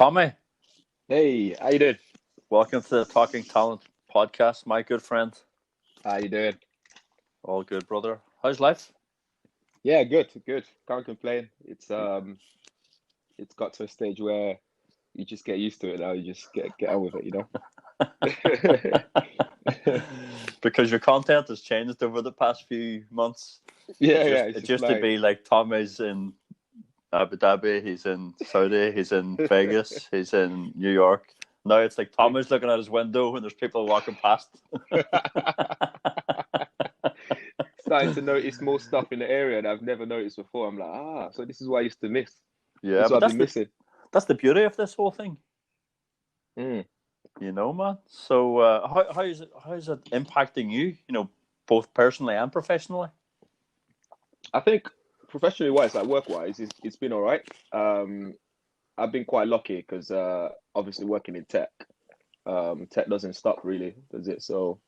Tommy, Hey, how you doing? welcome to the Talking Talent podcast, my good friend. How you doing? All good, brother. How's life? Yeah, good, good. Can't complain. It's got to a stage where you just get used to it now. You just get on with it, you know? Because your content has changed over the past few months. Yeah, It yeah. just It's it just used to like, be like Tommy's in Abu Dhabi, he's in Saudi, he's in Vegas, he's in New York. Now it's like Tommy's looking out his window and there's people walking past. starting to notice more stuff in the area that I've never noticed before. I'm like, so this is what I used to miss. This Yeah, is what but I've been missing. that's the beauty of this whole thing. Mm. Man. So how's it impacting you? Both personally and professionally. I think professionally wise, like work wise, it's been all right. I've been quite lucky because obviously working in tech, tech doesn't stop really, does it? So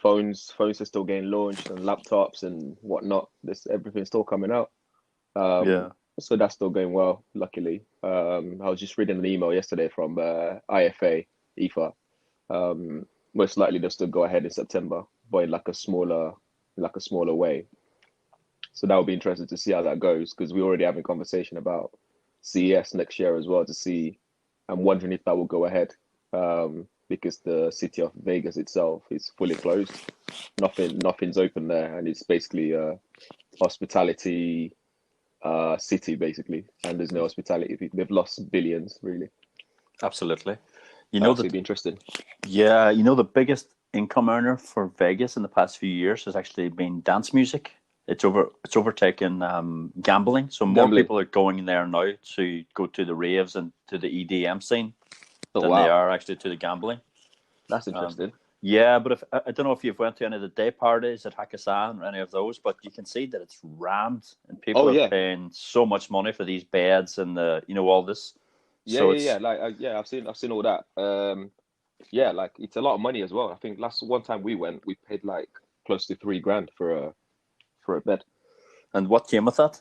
phones are still getting launched and laptops and whatnot. This everything's still coming out. Um, Yeah, so that's still going well, luckily. I was just reading an email yesterday from IFA. Um, Most likely they'll still go ahead in September, but in like a smaller way. So that would be interesting to see how that goes because we already having conversation about CES next year as well to see. I'm wondering if that will go ahead because the city of Vegas itself is fully closed. Nothing's open there, and it's basically a hospitality city basically, and there's no hospitality. They've lost billions really. absolutely. You know So it'd that. be interesting. Yeah, the biggest income earner for Vegas in the past few years has actually been dance music. It's overtaken gambling. So more Gambling. people are going in there now to go to the raves and to the EDM scene Oh than they wow, are actually to the gambling. that's Um, interesting. yeah, but if I don't know if you've went to any of the day parties at Hakkasan or any of those, but you can see that it's rammed and Oh people are yeah, paying so much money for these beds and all this. yeah, So yeah, yeah. it's Like yeah, I've seen all that. Yeah, like it's a lot of money as well. I think last one time we went, we paid like close to 3 grand for a bed. and what came with that?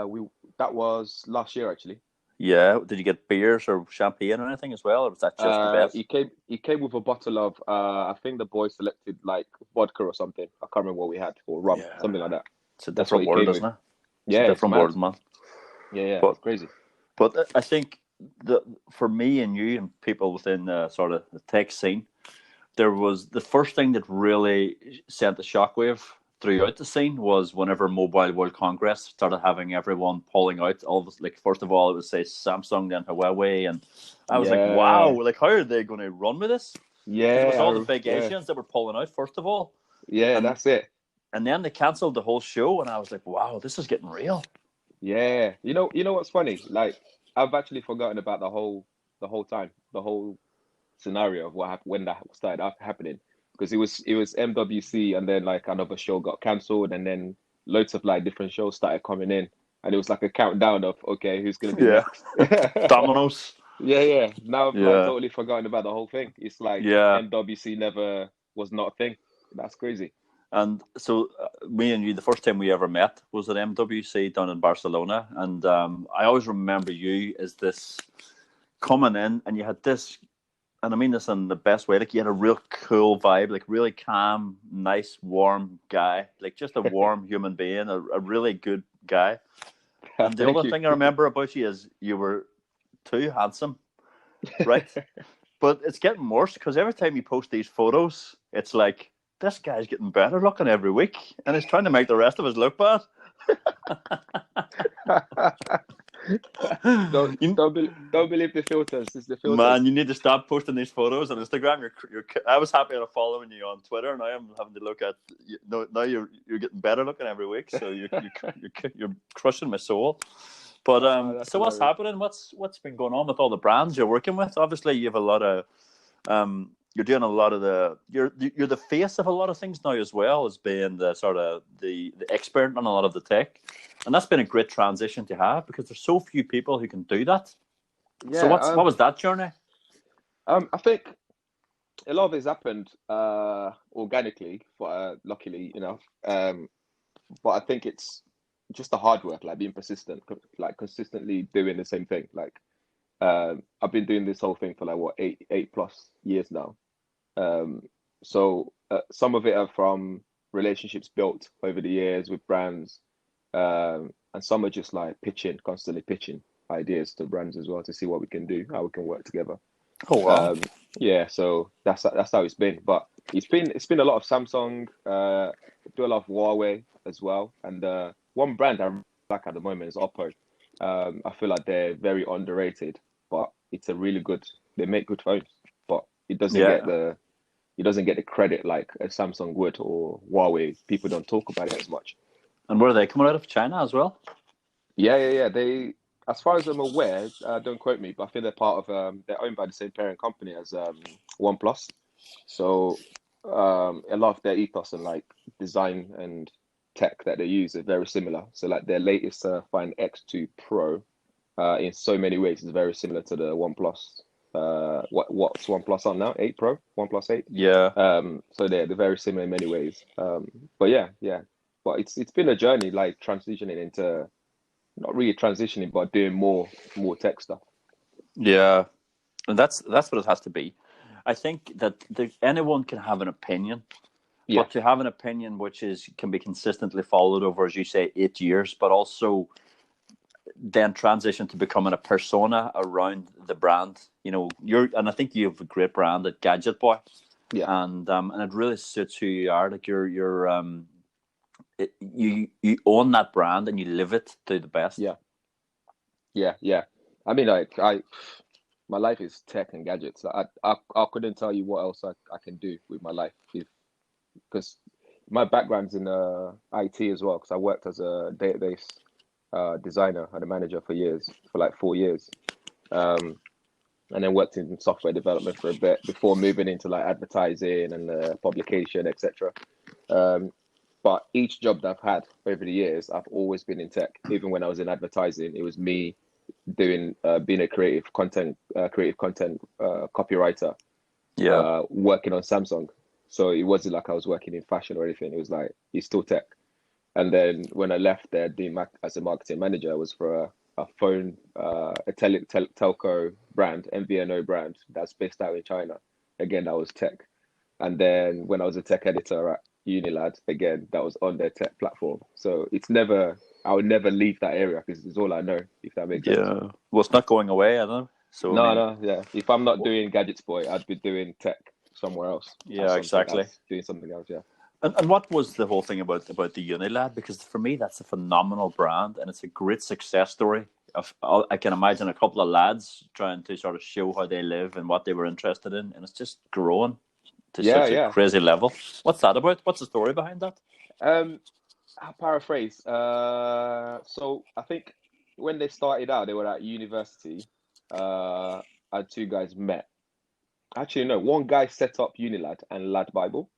We that was last year actually. Yeah, did you get beers or champagne or anything as well, or was that just the bed? He came with a bottle of I think the boy selected like vodka or something. I can't remember what we had or rum, Yeah, something like that. it's a That's what different he world, came with. isn't it? It's a Yeah, it's different mad. world, man. Yeah, yeah, But it's crazy. I think that for me and you and people within the sort of the tech scene, there was the first thing that really sent the shockwave throughout the scene was whenever Mobile World Congress started having everyone pulling out. All of us, like first of all, it was say Samsung, then Huawei, and I was like, wow, Yeah, like how are they going to run with this? Because it was all the big yeah, Asians that were pulling out first of all, yeah. and That's it. then they cancelled the whole show, and I was like, wow, this is getting real. Yeah, you know what's funny? Like I've actually forgotten about the whole scenario of what happened when that started happening because it was MWC and then like another show got cancelled and then loads of like different shows started coming in and it was like a countdown of okay who's gonna be Yeah, next. Dominoes. Yeah, yeah. Now I've like Yeah, totally forgotten about the whole thing. It's like yeah. MWC never was not a thing. That's crazy. And so, me and you, the first time we ever met was at MWC down in Barcelona. And I always remember you as this coming in, and you had this, and I mean this in the best way, like you had a real cool vibe, like really calm, nice, warm guy, like just a warm human being, a really good guy. And the Thank other you. thing I remember about you is you were too handsome, right? But it's getting worse because every time you post these photos, it's like this guy's getting better looking every week, and he's trying to make the rest of us look bad. Don't you, don't believe the filters. It's the man, filters. you need to stop posting these photos on Instagram. I was happy to following you on Twitter, and now I'm having to look at. Now you're getting better looking every week, so you're crushing my soul. But That's so what's hilarious. happening? What's been going on with all the brands you're working with? Obviously, you have a lot of you're doing a lot of you're the face of a lot of things now as well as being the sort of the expert on a lot of the tech, and that's been a great transition to have because there's so few people who can do that. So Yeah, what was that journey? I think a lot of it's happened organically, for luckily enough. But I think it's just the hard work, like being persistent, like consistently doing the same thing. Like I've been doing this whole thing for like what, eight plus years now. So some of it are from relationships built over the years with brands, and some are just like constantly pitching ideas to brands as well to see what we can do, how we can work together. Oh wow. Yeah, so that's how it's been. But it's been a lot of Samsung, do a lot of Huawei as well, and one brand I really like at the moment is Oppo. I feel like they're very underrated, but it's a really good. They make good phones, but Yeah. it doesn't get the credit like a Samsung would or Huawei. People don't talk about it as much. And were they coming out of China as well? Yeah. They, as far as I'm aware, don't quote me, but I think they're part of they're owned by the same parent company as OnePlus. So a lot of their ethos and like design and tech that they use are very similar. So like their latest Find X2 Pro, in so many ways is very similar to the OnePlus. What's OnePlus on now? 8 Pro, OnePlus 8. Yeah. So they're very similar in many ways. But yeah. But it's been a journey, like transitioning into, not really transitioning, but doing more tech stuff. Yeah. And that's what it has to be. I think that anyone can have an opinion, Yeah, but to have an opinion which can be consistently followed over, as you say, 8 years, but also then transition to becoming a persona around the brand. And I think you have a great brand at Gadget Boy, yeah, and it really suits who you are. Like you own that brand and you live it to the best. yeah, yeah. I mean, like my life is tech and gadgets. I couldn't tell you what else I can do with my life because my background's in IT as well. Because I worked as a database designer and a manager for like 4 years, and then worked in software development for a bit before moving into like advertising and publication, etc. But each job that I've had over the years, I've always been in tech. Even when I was in advertising, it was me doing being a creative content copywriter, Yeah. working on Samsung. So it wasn't like I was working in fashion or anything. It was like it's still tech. And then when I left there, as a marketing manager, I was for a phone, telco brand, MVNO brand that's based out in China. Again, that was tech. And then when I was a tech editor at UNILAD, again, that was on their tech platform. So I would never leave that area because it's all I know, if that makes sense. Yeah. Well, it's not going away, I don't know. So, I mean, No, yeah. If I'm not doing GadgetsBoy, I'd be doing tech somewhere else yeah, exactly. doing something else, yeah. And what was the whole thing about the UNILAD? Because for me, that's a phenomenal brand, and it's a great success story. I can imagine a couple of lads trying to sort of show how they live and what they were interested in, and it's just growing to such a Yeah. crazy level. What's that about? What's the story behind that? Um, I'll paraphrase. So I think when they started out, they were at university. And two guys met. Actually, no, one guy set up UNILAD and Lad Bible.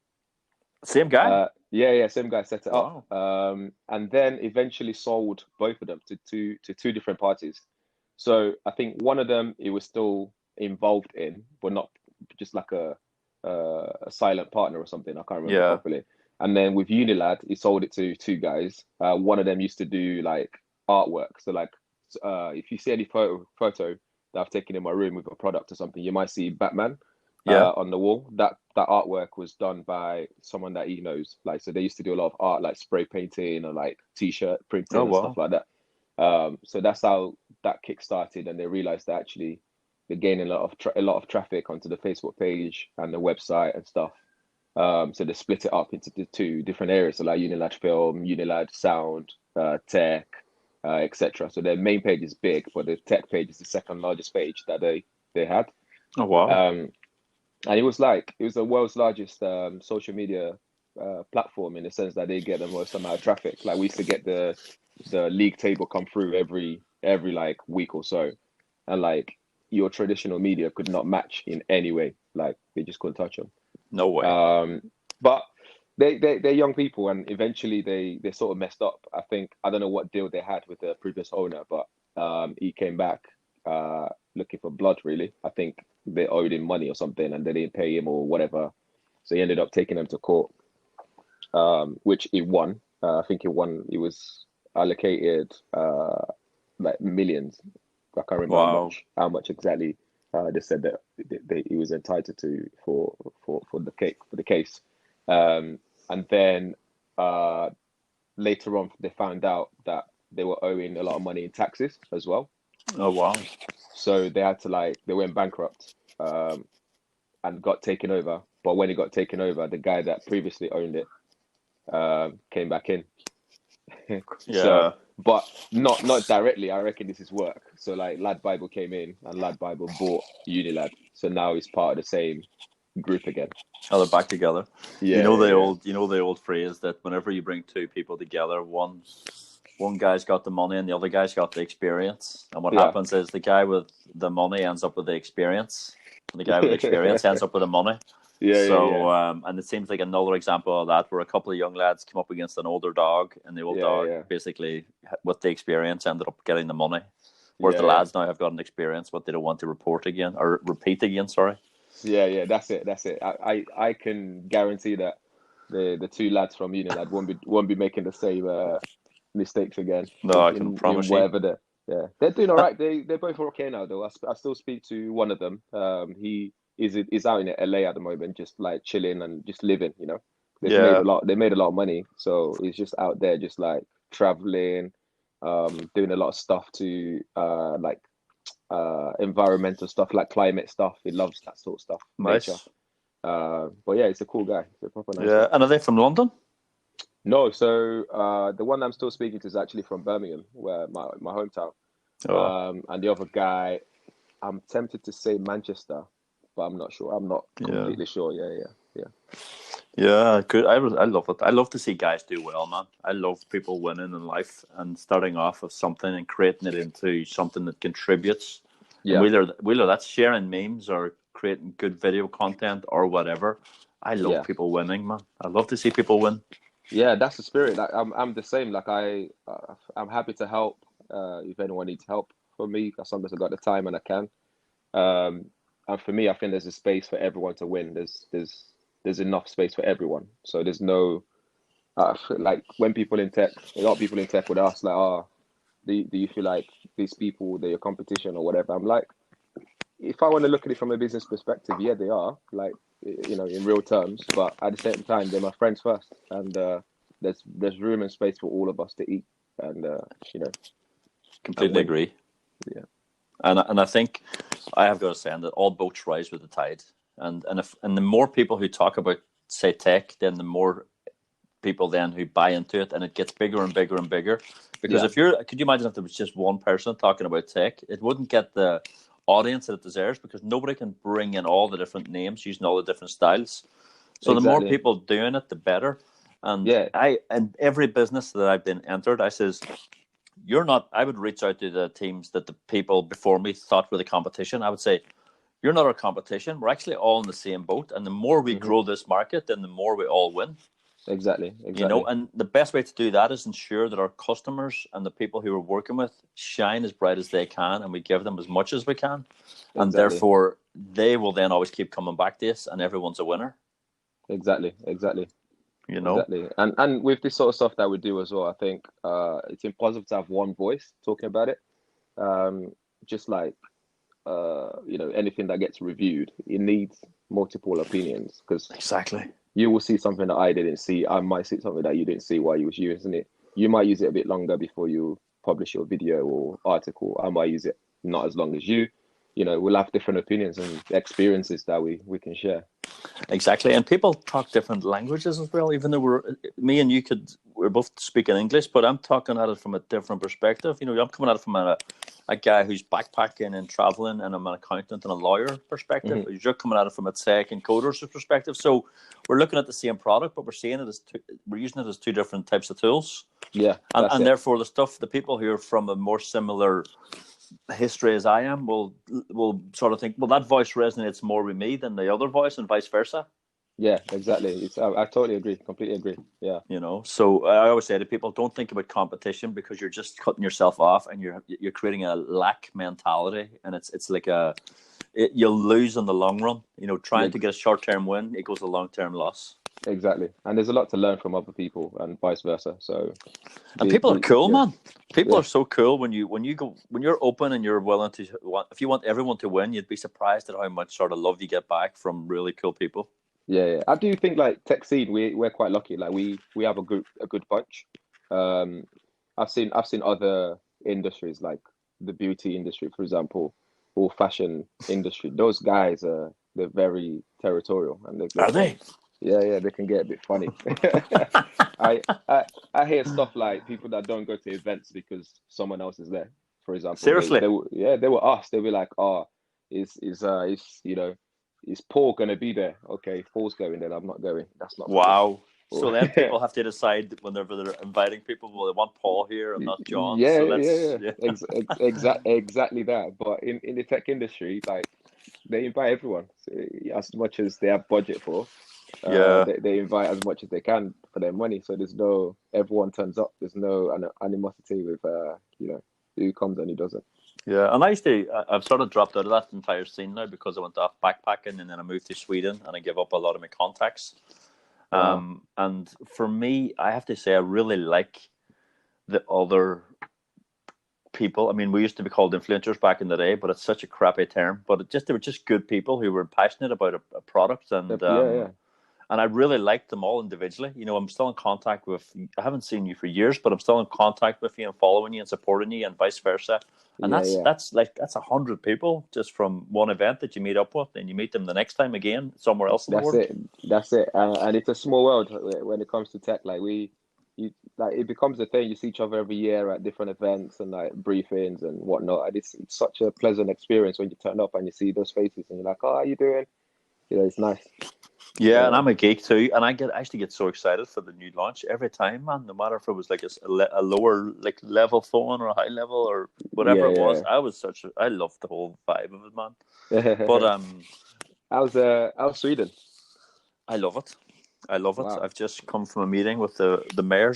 Same guy. Yeah, same guy set it up. Wow. And then eventually sold both of them to two different parties. So I think one of them he was still involved in, but not just like a silent partner or something. I can't remember Yeah. properly. And then with Unilad, he sold it to two guys. One of them used to do like artwork. So like, if you see any photo that I've taken in my room with a product or something, you might see Batman Yeah. on the wall. That artwork was done by someone that he knows. Like, so they used to do a lot of art, like spray painting or like t-shirt printing Oh and stuff wow. like that. So that's how that kick started, and they realized that actually they're gaining a lot of traffic onto the Facebook page and the website and stuff. So they split it up into the two different areas, so like Unilad Film, Unilad Sound, Tech, etc. So their main page is big, but the tech page is the second largest page that they had. Oh wow. And it was the world's largest social media platform in the sense that they get the most amount of traffic. Like we used to get the league table come through every like week or so, and like your traditional media could not match in any way. Like they just couldn't touch them. No way. But they're young people, and eventually they sort of messed up. I think I don't know what deal they had with the previous owner, but he came back looking for blood. Really, I think they owed him money or something, and they didn't pay him or whatever. So he ended up taking them to court, which he won. I think he won. He was allocated like millions, I can't remember Wow. how much exactly they said that he was entitled to for the case. And then later on, they found out that they were owing a lot of money in taxes as well. Oh, wow. So they had to they went bankrupt and got taken over. But when it got taken over, the guy that previously owned it came back in. So, Yeah. but not directly. I reckon this is work. So like Lad Bible came in and Lad Bible bought UNILAD. So now he's part of the same group again. Oh, they're back together. Yeah, You know the yeah. old, phrase that whenever you bring two people together, one guy's got the money and the other guy's got the experience. And what happens is the guy with the money ends up with the experience, and the guy with the experience ends up with the money. And it seems like another example of that, where a couple of young lads come up against an older dog, and the old dog basically, with the experience, ended up getting the money. Whereas the lads now have got an experience, but they don't want to repeat again. Sorry. Yeah, that's it. I can guarantee that the two lads from UNILAD won't be making the same mistakes again. No, I can promise you. They're doing all right. They're both okay now, though. I still speak to one of them. He is out in LA at the moment, just like chilling and just living. You know, they made a lot of money, so he's just out there, just like traveling, doing a lot of stuff to environmental stuff, like climate stuff. He loves that sort of stuff. Nice. Nature. But yeah, he's a cool guy. He's a proper nice guy. And are they from London? No, so the one I'm still speaking to is actually from Birmingham, where my hometown. And the other guy, I'm tempted to say Manchester, but I'm not sure. I'm not completely sure. Yeah, good. I love it. I love to see guys do well, man. I love people winning in life and starting off with something and creating it into something that contributes. Yeah. Whether that's sharing memes or creating good video content or whatever. I love people winning, man. I love to see people win. Yeah, that's the spirit. Like I'm the same. Like I'm happy to help if anyone needs help from me, as long as I got the time and I can. And for me, I think there's a space for everyone to win. There's enough space for everyone. So there's no like when people in tech, a lot of people in tech would ask like, do you feel like these people, they're your competition or whatever? I'm like, if I want to look at it from a business perspective, yeah, they are, like, you know, in real terms. But at the same time, they're my friends first, and there's room and space for all of us to eat, and you know. Completely agree. Yeah, and I think I have got to say that all boats rise with the tide, and the more people who talk about, say, tech, then the more people then who buy into it, and it gets bigger and bigger and bigger. Because could you imagine if there was just one person talking about tech, it wouldn't get the audience that it deserves, because nobody can bring in all the different names using all the different styles. So the more people doing it, the better. And in every business that I've been entered, I says, I would reach out to the teams that the people before me thought were the competition. I would say, you're not our competition. We're actually all in the same boat. And the more we grow this market, then the more we all win. Exactly. You know, and the best way to do that is ensure that our customers and the people who we're working with shine as bright as they can, and we give them as much as we can. And therefore, they will then always keep coming back to us, and everyone's a winner. Exactly. You know? Exactly. And with this sort of stuff that we do as well, I think it's impossible to have one voice talking about it. Just like, you know, anything that gets reviewed, it needs multiple opinions, because you will see something that I didn't see. I might see something that you didn't see while you was using it. You might use it a bit longer before you publish your video or article. I might use it not as long as you. You know, we'll have different opinions and experiences that we can share. Exactly. And people talk different languages as well, even though me and you we're both speaking English, but I'm talking at it from a different perspective. You know, I'm coming at it from a guy who's backpacking and traveling, and I'm an accountant and a lawyer perspective. You're coming at it from a tech and coders perspective. So we're looking at the same product, but we're using it as two different types of tools. Yeah. And therefore the people who are from a more similar history as I am will sort of think, well, that voice resonates more with me than the other voice, and vice versa. Yeah, exactly. I totally agree. Completely agree. Yeah. You know, so I always say to people, don't think about competition, because you're just cutting yourself off, and you're creating a lack mentality, and it's like you'll lose in the long run. You know, trying to get a short-term win equals a long-term loss. Exactly. And there's a lot to learn from other people and vice versa. So, and people are cool, man. People are so cool when you're open and you're willing to. If you want everyone to win, you'd be surprised at how much sort of love you get back from really cool people. Yeah. I do think like tech scene, we're quite lucky. Like we have a good bunch. Um, I've seen other industries like the beauty industry, for example, or fashion industry. Those guys they're very territorial and they Are can they? yeah, they can get a bit funny. I hear stuff like people that don't go to events because someone else is there. For example, Seriously? they were asked. They'll be like, "Oh, is Paul gonna be there? Okay, if Paul's going, then I'm not going. That's not for me." Wow. So Or, then people have to decide whenever they're inviting people, well, they want Paul here and not John. So yeah. let's, yeah. Exactly that. But in the tech industry, like they invite everyone. So, as much as they have budget for. Yeah. They invite as much as they can for their money, so everyone turns up. There's no animosity with who comes and who doesn't. Yeah. And I've sort of dropped out of that entire scene now because I went off backpacking and then I moved to Sweden and I gave up a lot of my contacts. Wow. And for me, I have to say, I really like the other people. I mean, we used to be called influencers back in the day, but it's such a crappy term. But they were just good people who were passionate about a product, Yeah. and I really liked them all individually. I'm still in contact with. I haven't seen you for years, but I'm still in contact with you and following you and supporting you, and vice versa. And Yeah. that's 100 people just from one event that you meet up with, and you meet them the next time again somewhere else in the That's world. it. That's it. And it's a small world when it comes to tech. Like like it becomes a thing. You see each other every year at different events and like briefings and whatnot. And it's such a pleasant experience when you turn up and you see those faces and you're like, "Oh, how you doing?" It's nice. Yeah, and I'm a geek too, and I actually get so excited for the new launch every time, man. No matter if it was like a lower like level phone or a high level or whatever it was, I loved the whole vibe of it, man. But Yeah. How's Sweden? I love it. I love it. Wow. I've just come from a meeting with the mayor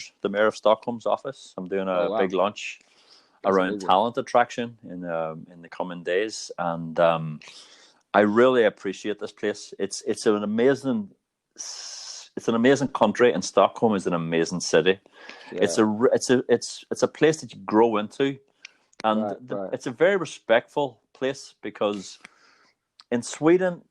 of Stockholm's office. I'm doing Oh a wow. big launch That's around amazing. talent attraction in the coming days, and I really appreciate this place. It's an amazing country, and Stockholm is an amazing city. Yeah. It's a place that you grow into, and Right. it's a very respectful place because in Sweden,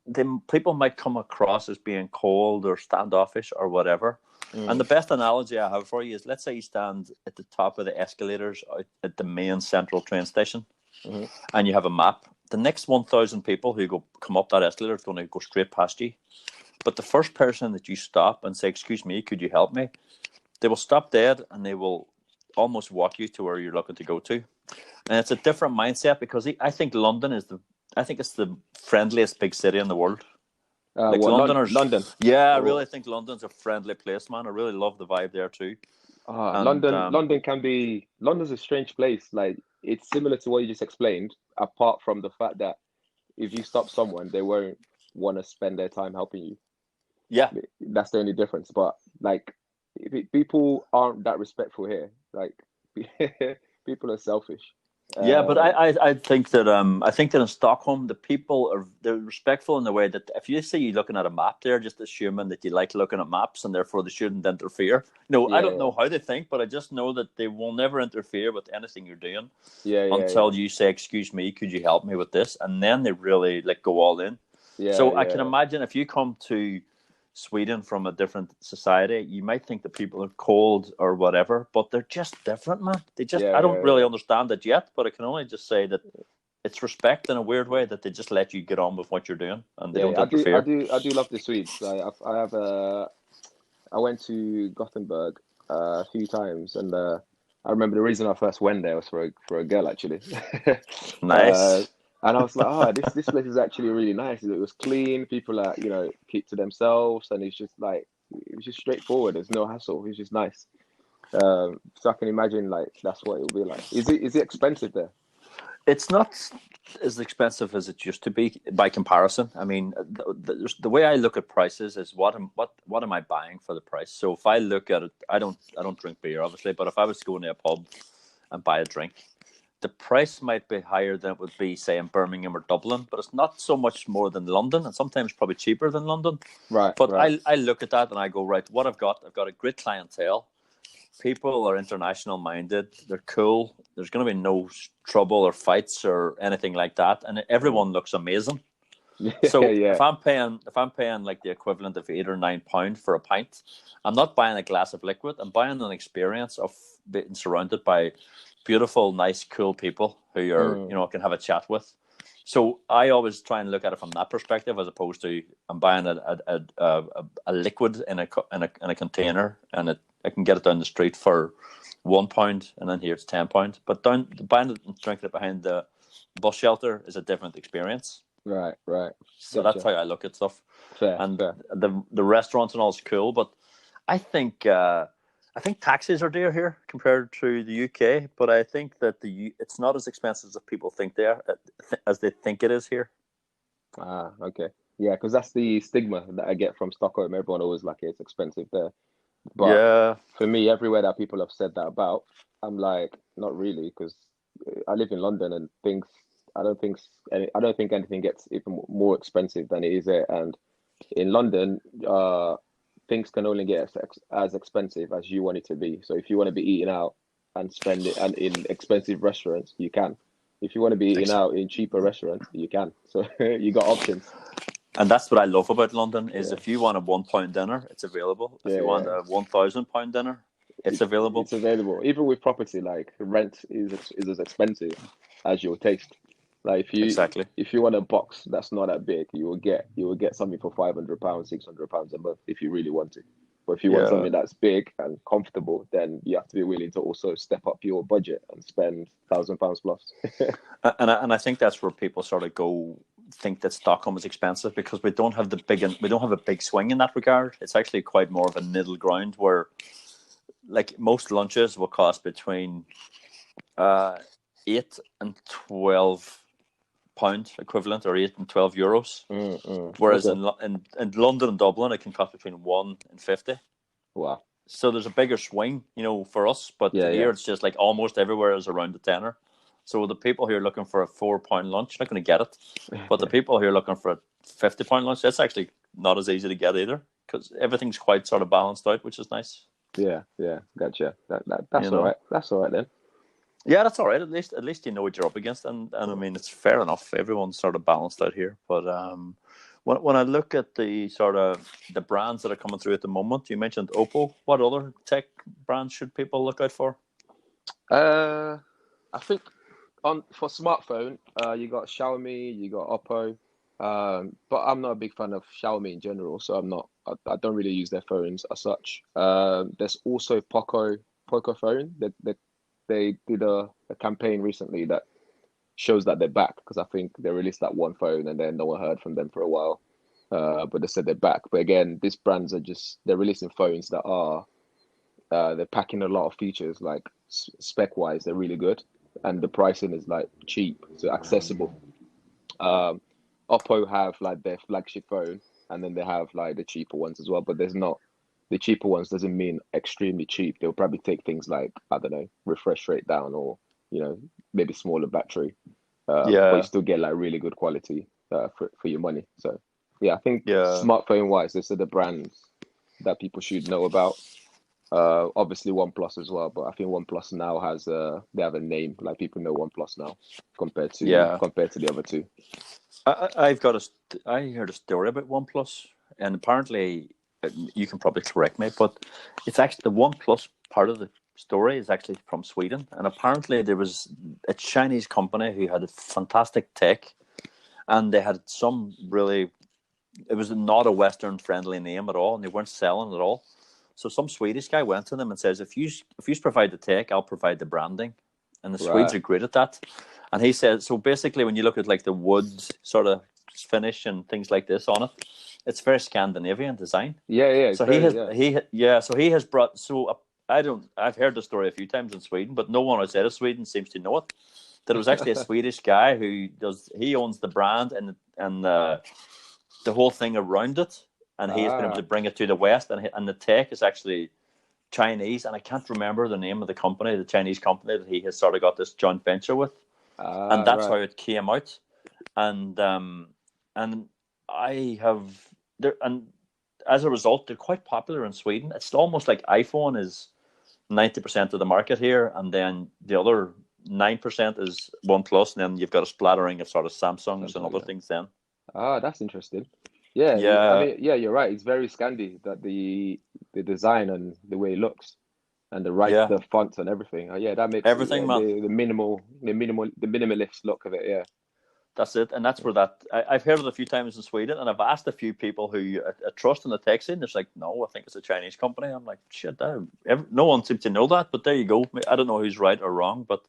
people might come across as being cold or standoffish or whatever. And the Mm, best analogy I have for you is, let's say you stand at the top of the escalators out at the main central train station, hmm and you have a map. The next 1,000 people who come up that escalator is going to go straight past you. But the first person that you stop and say, "Excuse me, could you help me?" They will stop dead and they will almost walk you to where you're looking to go to. And it's a different mindset because I think it's the friendliest big city in the world. Like what Londoners, London? yeah, I really Or think London's a friendly place, man. I really love the vibe there too. And London's a strange place. Like it's similar to what you just explained, apart from the fact that if you stop someone, they won't want to spend their time helping you. yeah, That's the only difference. But like, people aren't that respectful here. Like, people are selfish. yeah, but Um, I think that in Stockholm they're respectful in the way that if you see you looking at a map, they're just assuming that you like looking at maps and therefore they shouldn't interfere. I don't yeah, know how they think, but I just know that they will never interfere with anything you're doing yeah. until you say, "Excuse me, could you help me with this?" And then they really like go all in. So I can Yeah. imagine if you come to Sweden from a different society, you might think that people are cold or whatever, but they're just different, man. I don't really Yeah. understand it yet, but I can only just say that it's respect in a weird way that they just let you get on with what you're doing and they don't Yeah, interfere. I do love the Swedes. I went to Gothenburg a few times, and I remember the reason I first went there was for a girl actually. uh, Nice. and I was like, oh, this place is actually really nice. It was clean. People are keep to themselves, and it was just straightforward. There's no hassle. It's just nice. So I can imagine like that's what it will be like. Is it expensive there? It's not as expensive as it used to be by comparison. I mean, the way I look at prices is what am I buying for the price? So if I look at it, I don't drink beer obviously, but if I was to go into a pub and buy a drink, the price might be higher than it would be say in Birmingham or Dublin, but it's not so much more than London, and sometimes probably cheaper than London. Right, But right. I look at that and I go, right, what I've got a great clientele. people are international minded. They're cool. There's going to be no trouble or fights or anything like that, and everyone looks amazing. So Yeah. if I'm paying like the equivalent of £8 or £9 for a pint, I'm not buying a glass of liquid. I'm buying an experience of being surrounded by beautiful, nice, cool people who you're can have a chat with. So I always try and look at it from that perspective, as opposed to I'm buying a liquid in a container, and I can get it down the street for £1, and then here it's £10. But buying it and drinking it behind the bus shelter is a different experience. Right. So Gotcha. that's how I look at stuff. Fair. The restaurants and all is cool, but I think taxis are dear here compared to the UK. But I think that it's not as expensive as people think they are, as they think it is here. Okay. Yeah, because that's the stigma that I get from Stockholm. Everyone always like it's expensive there. But Yeah, for me, everywhere that people have said that about, I'm like, not really, because I live in London and things. I don't think anything gets even more expensive than it is there. And in London, things can only get as expensive as you want it to be. So if you want to be eating out and spend it and in expensive restaurants, you can. If you want to be eating out in cheaper restaurants, you can. So you got options. and that's what I love about London is Yeah. if you want a £1 dinner, it's available. If you want Yeah. a £1,000 dinner, it's available. It's available. Even with property, like rent is as expensive as your taste. Like Exactly. if you want a box that's not that big, you will get something for £500, £600 a month if you really want it. But if you want Yeah. something that's big and comfortable, then you have to be willing to also step up your budget and spend £1,000 plus. And I think that's where people sort of think that Stockholm is expensive, because we don't have a big swing in that regard. It's actually quite more of a middle ground where, like, most lunches will cost between £8 and £12 equivalent, or €8 and €12. Whereas Okay. in London and Dublin, it can cost between £1 and £50. Wow. So there's a bigger swing, for us. But Yeah, here yeah. it's just like almost everywhere is around the tenner. So the people who are looking for a £4 lunch are not going to get it. But the people who are looking for a £50 lunch, it's actually not as easy to get either, because everything's quite sort of balanced out, which is nice. Yeah, gotcha. That's all right. That's all right then. Yeah, that's all right. At least you know what you're up against, and I mean, it's fair enough. Everyone's sort of balanced out here. But when I look at the sort of the brands that are coming through at the moment, you mentioned Oppo. What other tech brands should people look out for? I think for smartphone, you got Xiaomi, you got Oppo, but I'm not a big fan of Xiaomi in general, so I don't really use their phones as such. There's also Poco phone that they did a campaign recently that shows that they're back, because I think they released that one phone and then no one heard from them for a while. But they said they're back. But again, these brands they're releasing phones that are they're packing a lot of features, like spec wise, they're really good, and the pricing is like cheap, so accessible. Oppo have like their flagship phone, and then they have like the cheaper ones as well. But there's not the cheaper ones doesn't mean extremely cheap. They'll probably take things like, I don't know, refresh rate down, or maybe smaller battery. But you still get like really good quality for your money. So yeah, I think smartphone wise, these are the brands that people should know about. Obviously OnePlus as well, but I think OnePlus now they have a name, like people know OnePlus now compared to the other two. I heard a story about OnePlus, and apparently, you can probably correct me, but it's actually the OnePlus part of the story is actually from Sweden, and apparently there was a Chinese company who had a fantastic tech, and they had it was not a Western friendly name at all, and they weren't selling at all. So some Swedish guy went to them and says, if you provide the tech, I'll provide the branding. And the Swedes are great at that. And he said, so basically when you look at like the wood sort of finish and things like this on it, it's very Scandinavian design. Yeah. So he has brought, I've heard the story a few times in Sweden, but no one outside of Sweden seems to know it. That it was actually a Swedish guy he owns the brand and the whole thing around it. And he has been able to bring it to the West, and the tech is actually Chinese, and I can't remember the name of the company, the Chinese company that he has sort of got this joint venture with, and that's how it came out. And I have there, and as a result, they're quite popular in Sweden. It's almost like iPhone is 90% of the market here, and then the other 9% is OnePlus, and then you've got a splattering of sort of Samsungs and other things. Then, that's interesting. Yeah, I yeah, mean, yeah, you're right. It's very Scandi, that the design and the way it looks, and yeah, the fonts and everything. Yeah, that makes everything, man. the minimalist look of it. Yeah. That's it, and that's where that I've heard it a few times in Sweden, and I've asked a few people who I trust in the tech scene. It's like, no, I think it's a Chinese company. I'm like, shit, no one seems to know that, but there you go. I don't know who's right or wrong, but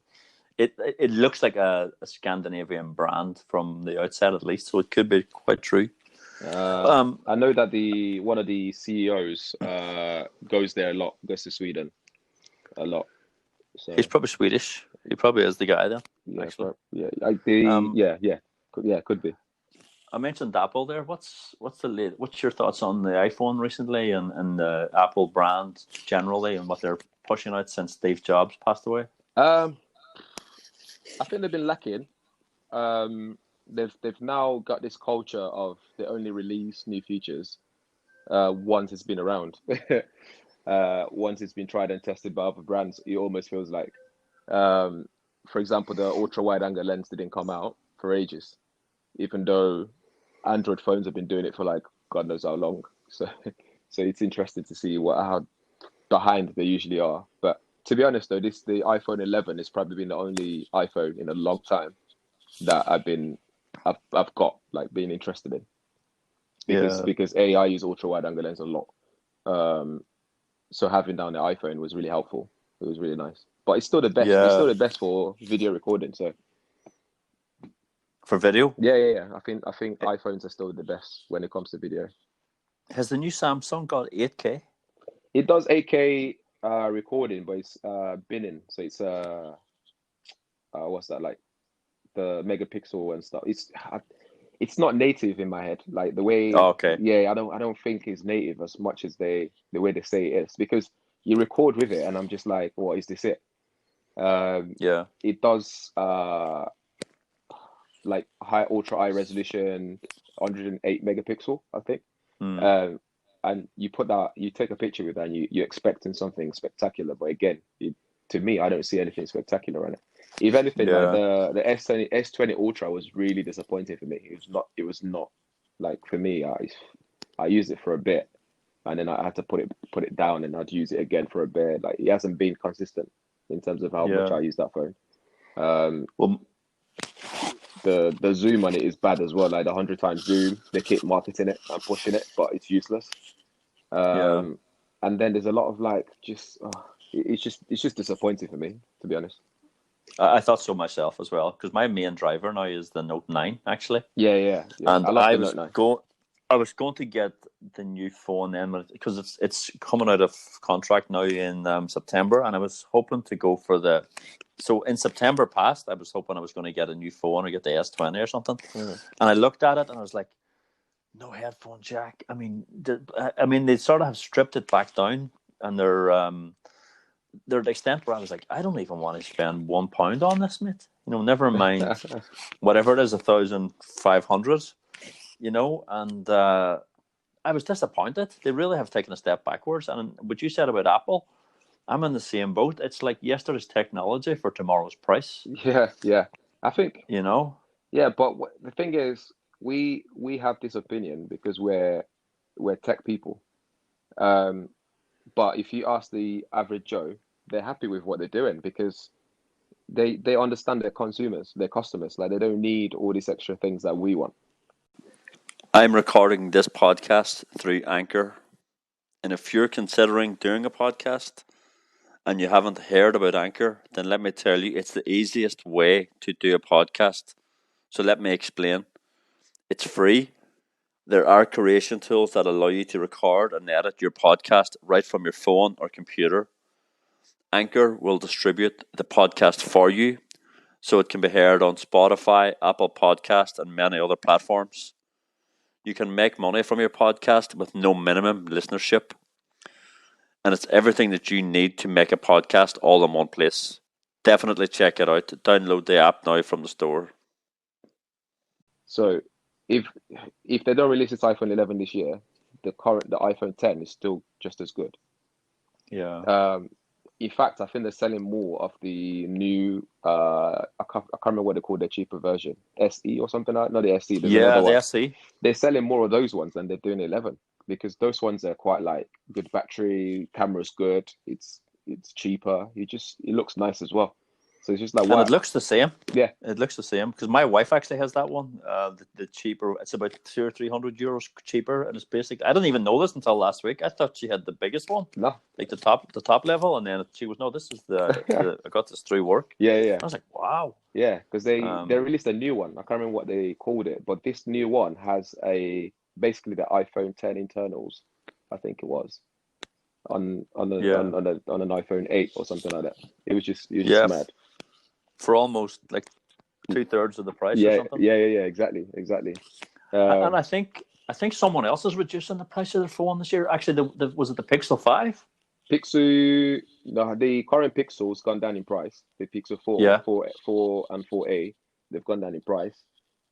it looks like a Scandinavian brand from the outside, at least, so it could be quite true. I know that one of the CEOs goes there a lot, goes to Sweden a lot. So he's probably Swedish. He probably is the guy then. yeah, Actually, could be. I mentioned Apple there. What's your thoughts on the iPhone recently and the Apple brand generally and what they're pushing out since Steve Jobs passed away? I think they've been lacking. They've now got this culture of they only release new features once it's been around. Once it's been tried and tested by other brands, it almost feels like, for example, the ultra wide angle lens didn't come out for ages, even though Android phones have been doing it for like God knows how long. So it's interesting to see how behind they usually are. But to be honest though, the iPhone 11 has probably been the only iPhone in a long time that I've got like being interested in, because I use ultra wide angle lens a lot. So having down the iPhone was really helpful. It was really nice, but it's still the best. Yeah. It's still the best for video recording. So for video, yeah. I think iPhones are still the best when it comes to video. Has the new Samsung got 8K? It does 8K recording, but it's binning. So it's what's that, like the megapixel and stuff. It's not native in my head, like the way. Oh, okay. Yeah, I don't think it's native as much as the way they say it is, because you record with it and I'm just like, what is this it? Yeah. It does like ultra high resolution, 108 megapixel, I think. And you take a picture with that and you're expecting something spectacular, but again, to me, I don't see anything spectacular on it. If anything, like the S20 Ultra was really disappointing for me. It was not like, for me. I used it for a bit, and then I had to put it down, and I'd use it again for a bit. Like, it hasn't been consistent in terms of how much I use that phone. Well, the zoom on it is bad as well. Like the 100 times zoom, they keep marketing it and pushing it, but it's useless. And then there's a lot of like it's just disappointing for me, to be honest. I thought so myself as well, because my main driver now is the Note 9, actually. Yeah. And I love the Note 9. I was going to get the new phone then, because it's coming out of contract now in September, and I was hoping to go for so in September past, I was hoping I was going to get a new phone or get the S20 or something. And I looked at it and I was like, no headphone jack. I mean, they sort of have stripped it back down, and they're the extent where I was like, I don't even want to spend £1 on this, mate. Never mind whatever it is, 1,500. And I was disappointed. They really have taken a step backwards. And what you said about Apple, I'm in the same boat. It's like yesterday's technology for tomorrow's price. Yeah. I think. Yeah, but the thing is, we have this opinion because we're tech people. But if you ask the average Joe, they're happy with what they're doing because they understand their consumers, their customers. Like, they don't need all these extra things that we want. I'm recording this podcast through Anchor. And if you're considering doing a podcast and you haven't heard about Anchor, then let me tell you, it's the easiest way to do a podcast. So let me explain. It's free. There are creation tools that allow you to record and edit your podcast right from your phone or computer. Anchor will distribute the podcast for you, so it can be heard on Spotify, Apple Podcast, and many other platforms. You can make money from your podcast with no minimum listenership. And it's everything that you need to make a podcast all in one place. Definitely check it out. Download the app now from the store. So if they don't release this iPhone 11 this year, the iPhone 10 is still just as good. Yeah. In fact, I think they're selling more of the new. I can't remember what they call their cheaper version, SE or something like. Not the SE. There's Yeah, another the one. SE. They're selling more of those ones than they're doing 11 because those ones are quite like good battery, camera's good. It's cheaper. It looks nice as well. So it's just like And wow. it looks the same. Yeah. It looks the same because my wife actually has that one. The cheaper, it's about 200 or 300 euros cheaper, and it's basic. I didn't even know this until last week. I thought she had the biggest one, No. like the top level, and then she was no. This is the I got this through work. Yeah. I was like, wow. Yeah, because they released a new one. I can't remember what they called it, but this new one has basically the iPhone 10 internals. I think it was on an iPhone 8 or something like that. It was just mad. For almost like 2/3 of the price or something. Yeah, exactly. And I think someone else is reducing the price of their phone this year. Actually, was it the Pixel 5? The current Pixel's gone down in price. The Pixel 4, 4 and 4A, they've gone down in price.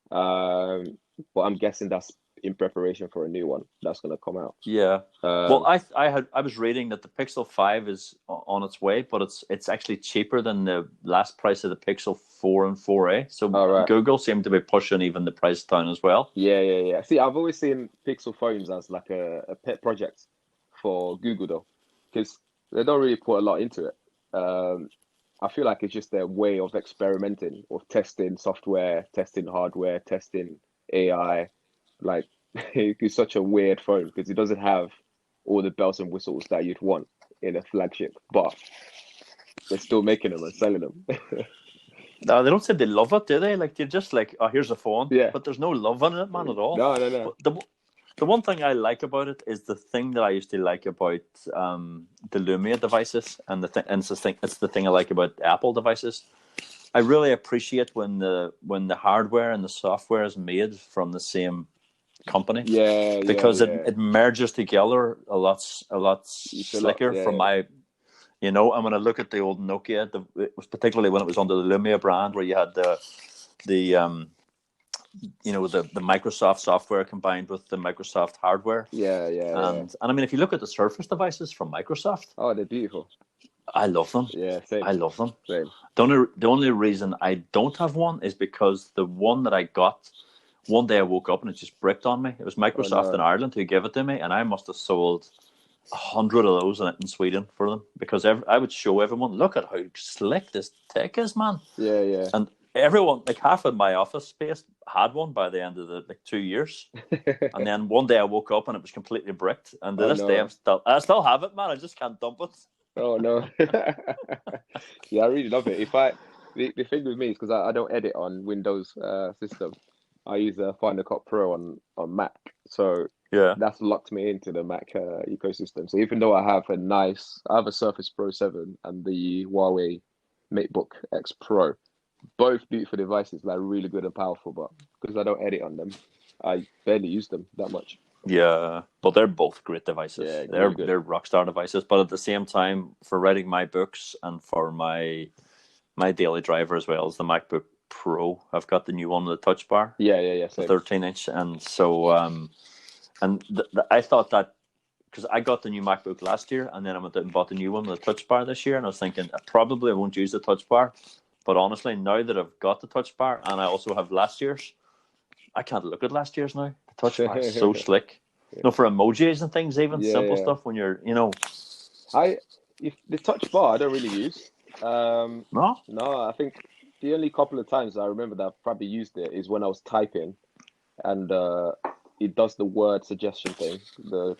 But I'm guessing that's in preparation for a new one that's going to come out. Yeah. Well, I was reading that the Pixel 5 is on its way, but it's actually cheaper than the last price of the Pixel 4 and 4A. So Google seemed to be pushing even the price down as well. Yeah. See, I've always seen Pixel phones as like a pet project for Google though, because they don't really put a lot into it. I feel like it's just their way of experimenting, of testing software, testing hardware, testing AI. Like, it's such a weird phone because it doesn't have all the bells and whistles that you'd want in a flagship, but they're still making them and selling them. No, they don't say they love it, do they? Like, they're just like, oh, here's a phone. Yeah. But there's no love in it, man, at all. No. But the one thing I like about it is the thing that I used to like about the Lumia devices, and it's the thing I like about Apple devices. I really appreciate when the hardware and the software is made from the same company. Because it merges together a lot slicker from my. You know, and when I look at the old Nokia, it was particularly when it was under the Lumia brand, where you had the Microsoft software combined with the Microsoft hardware. And I mean, if you look at the Surface devices from Microsoft, oh, they're beautiful. I love them. Yeah, same. I love them. Same. The only reason I don't have one is because the one that I got, one day I woke up and it just bricked on me. It was Microsoft in Ireland who gave it to me, and I must have sold 100 of those in Sweden for them, because I would show everyone, look at how slick this tech is, man. Yeah. And everyone, like half of my office space had one by the end of the 2 years. And then one day I woke up and it was completely bricked. And to this day I still have it, man. I just can't dump it. Oh no. Yeah, I really love it. The thing with me is because I don't edit on Windows system. I use Final Cut Pro on Mac. So that's locked me into the Mac ecosystem. So even though I have a Surface Pro 7 and the Huawei MateBook X Pro, both beautiful devices, like really good and powerful, but because I don't edit on them, I barely use them that much. Yeah, but they're both great devices. Yeah, they're rockstar devices. But at the same time, for writing my books and for my daily driver as well as the MacBook Pro, I've got the new one with the touch bar. Yeah. The 13-inch, and so I thought that because I got the new MacBook last year, and then I went out and bought the new one with a touch bar this year, and I was thinking I probably won't use the touch bar. But honestly, now that I've got the touch bar and I also have last year's, I can't look at last year's now. The touch bar is so slick. You know, for emojis and things, even simple stuff when you're, you know. If the touch bar I don't really use. No, I think the only couple of times I remember that I've probably used it is when I was typing, and it does the word suggestion thing, the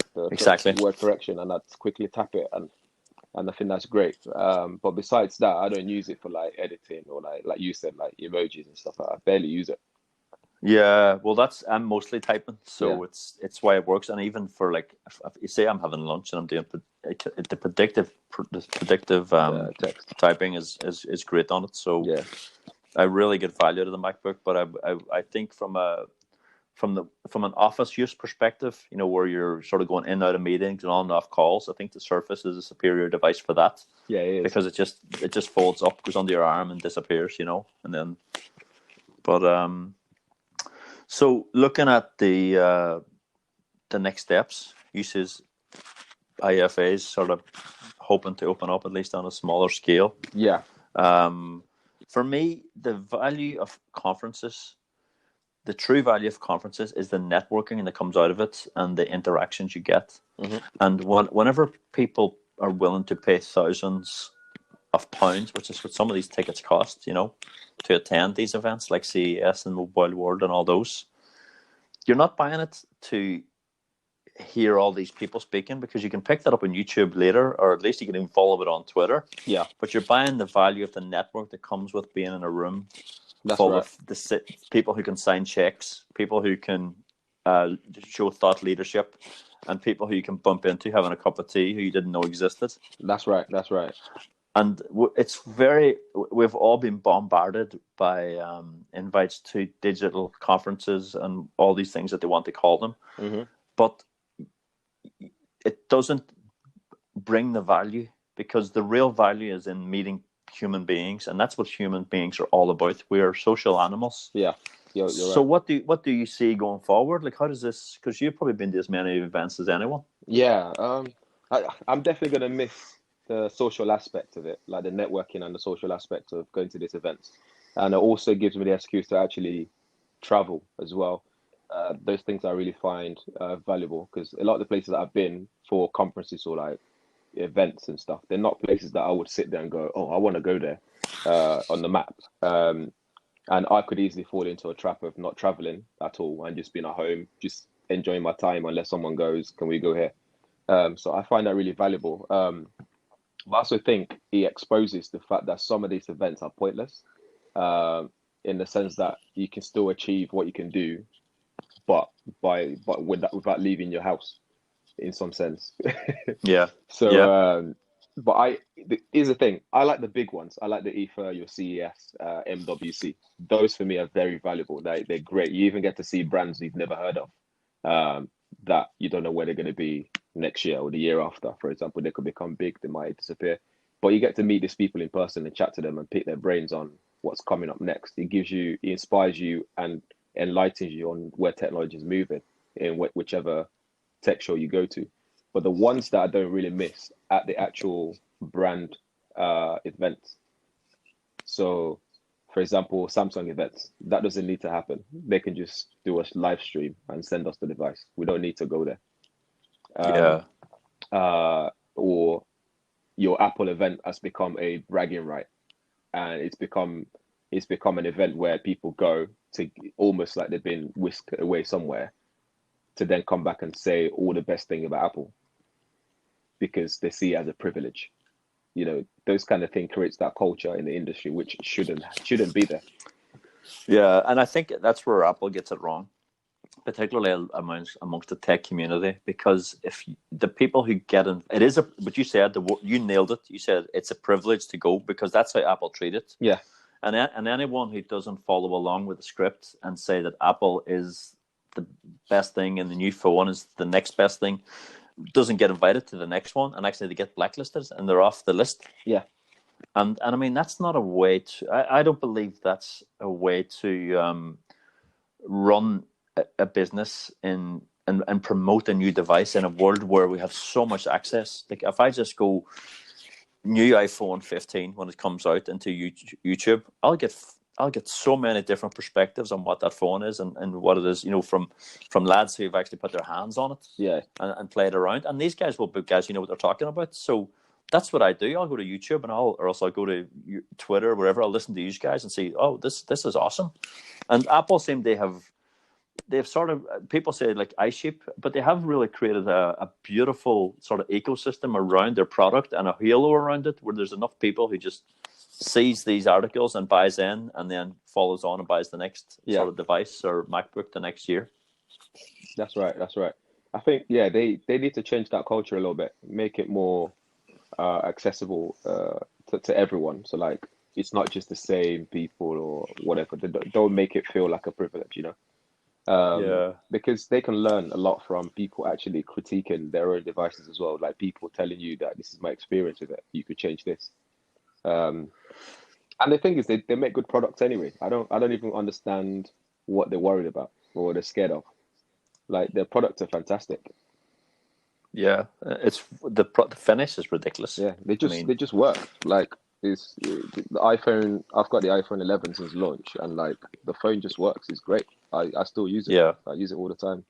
word correction, and I'd quickly tap it, and I think that's great. But besides that, I don't use it for like editing or like you said, like emojis and stuff. I barely use it. Yeah, well, I'm mostly typing, so it's why it works. And even for like, if you say I'm having lunch and I'm doing the predictive text typing is great on it. So I really get value out of the MacBook. But I think from an office use perspective, you know, where you're sort of going in and out of meetings and on and off calls, I think the Surface is a superior device for that. Yeah, it is. Because it just folds up, goes under your arm and disappears, you know, and then. But so looking at the next steps, uses IFAs, sort of hoping to open up, at least on a smaller scale. Yeah. For me, the value of conferences, the true value of conferences, is the networking that comes out of it and the interactions you get. Mm-hmm. And whenever people are willing to pay thousands of pounds, which is what some of these tickets cost, to attend these events like CES and Mobile World and all those, you're not buying it to hear all these people speaking, because you can pick that up on YouTube later, or at least you can even follow it on Twitter. Yeah. But you're buying the value of the network that comes with being in a room full of people who can sign checks, people who can show thought leadership, and people who you can bump into having a cup of tea who you didn't know existed. That's right. And we've all been bombarded by invites to digital conferences and all these things that they want to call them. Mm-hmm. But it doesn't bring the value, because the real value is in meeting human beings, and that's what human beings are all about. We are social animals. Yeah. You're So right. what do you see going forward? Like, how does this? Because you've probably been to as many events as anyone. Yeah. I'm definitely gonna miss the social aspect of it, like the networking and the social aspect of going to these events, and it also gives me the excuse to actually travel as well. Those things I really find valuable, because a lot of the places that I've been for conferences or like events and stuff, they're not places that I would sit there and go, oh, I want to go there on the map. And I could easily fall into a trap of not traveling at all and just being at home, just enjoying my time unless someone goes, can we go here? So I find that really valuable. But I also think it exposes the fact that some of these events are pointless, in the sense that you can still achieve what you can do, but without leaving your house, in some sense. Yeah. So, here's the thing. I like the big ones. I like the IFA, your CES, MWC. Those for me are very valuable. They're great. You even get to see brands you've never heard of, that you don't know where they're going to be next year or the year after. For example, they could become big, they might disappear. But you get to meet these people in person and chat to them and pick their brains on what's coming up next. It inspires you and enlightens you on where technology is moving in whichever tech show you go to. But the ones that I don't really miss at the actual brand events. So, for example, Samsung events, that doesn't need to happen. They can just do a live stream and send us the device. We don't need to go there. Yeah. Or your Apple event has become a bragging right, and it's become an event where people go to, almost like they've been whisked away somewhere, to then come back and say all the best thing about Apple, because they see it as a privilege. Those kind of things creates that culture in the industry, which shouldn't be there. Yeah, and I think that's where Apple gets it wrong, particularly amongst the tech community, because if the people who get in, it is but you said you nailed it. You said it's a privilege to go, because that's how Apple treat it. Yeah. And anyone who doesn't follow along with the script and say that Apple is the best thing and the new phone is the next best thing, doesn't get invited to the next one, and actually they get blacklisted and they're off the list. Yeah. And I mean, that's not a way to. I don't believe that's a way to run a business and promote a new device in a world where we have so much access. Like, if I just go new iPhone 15 when it comes out into YouTube, I'll get so many different perspectives on what that phone is and what it is, from lads who've actually put their hands on it, yeah, and played around. And these guys will be guys what they're talking about. So that's what I do. I'll go to YouTube or else I'll go to Twitter or wherever. I'll listen to these guys and see, oh, this is awesome. And Apple they've sort of, people say like iSheep, but they have really created a beautiful sort of ecosystem around their product and a halo around it, where there's enough people who just sees these articles and buys in, and then follows on and buys the next sort of device or MacBook the next year. That's right. I think, they need to change that culture a little bit, make it more accessible to everyone. So like, it's not just the same people or whatever. Don't make it feel like a privilege, because they can learn a lot from people actually critiquing their own devices as well. Like, people telling you that this is my experience with it, you could change this. And the thing is, they make good products anyway. I don't even understand what they're worried about or they're scared of. Like, their products are fantastic. Yeah, it's the finish is ridiculous. Yeah, they I just mean, they just work. Like it's the iPhone. I've got the iPhone 11 since launch, and like the phone just works. It's great. I still use it. yeah. I use it all the time.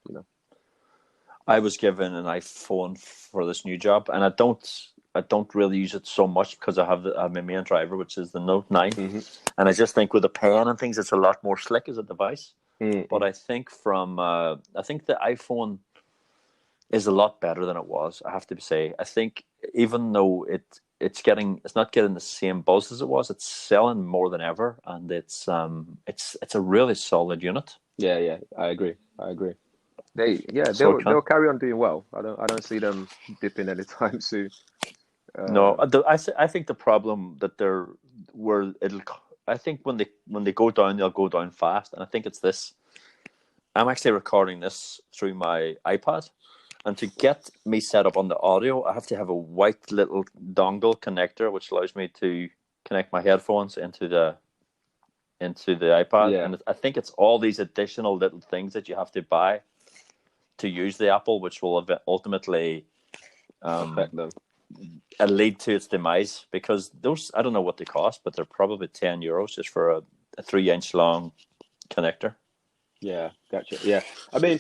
I was given an iPhone for this new job, and I don't really use it so much because I have my main driver, which is the Note 9, Hmm. and I just think with the pen and things, it's a lot more slick as a device. But Hmm. I think I think the iPhone is a lot better than it was. I have to say. I think even though it's not getting the same buzz as it was, it's selling more than ever, and it's a really solid unit. Yeah, yeah, I agree. I agree. They yeah So it they'll can carry on doing well. I don't see them dipping anytime soon. No, Um, I think the problem that they're where it'll. I think when they go down, they'll go down fast, and I think it's this. I'm actually recording this through my iPad, and to get me set up on the audio, I have to have a white little dongle connector, which allows me to connect my headphones into the iPad. yeah, And I think it's all these additional little things that you have to buy to use the Apple, which will ultimately um, affect them. lead to its demise, because those, I don't know what they cost, but they're probably €10 just for a 3-inch long connector. Yeah, gotcha. Yeah, I mean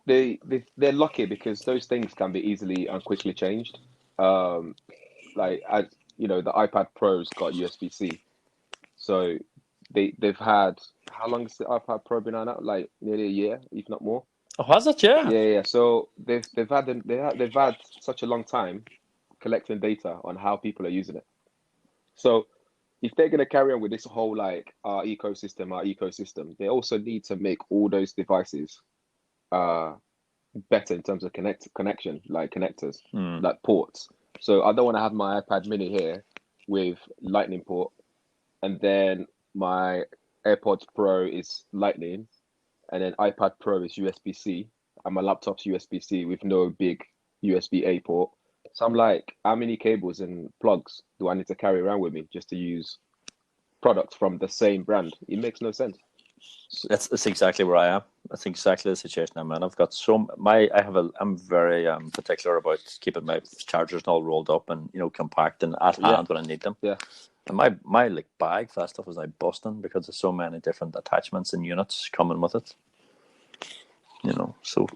they're lucky because those things can be easily and quickly changed. Um, like as the iPad Pro's got USB-C, so they've had how long has the iPad Pro been out now? Like nearly a year, if not more. Oh, has it? Yeah. Yeah, yeah. Yeah. So they've had such a long time collecting data on how people are using it. So if they're going to carry on with this whole like our ecosystem, they also need to make all those devices uh better in terms of connection, like connectors, Hmm. like ports. So I don't want to have my iPad mini here with lightning port, and then my AirPods Pro is lightning, and then iPad Pro is USB-C, and my laptop's USB-C with no big USB-A port. So I'm like, how many cables and plugs do I need to carry around with me just to use products from the same brand? It makes no sense. So, That's exactly where I am. That's exactly the situation I'm in. I've got I'm very particular about keeping my chargers all rolled up and compact and at yeah, hand when I need them. yeah, And my like bag for that stuff is like busting because there's so many different attachments and units coming with it. So,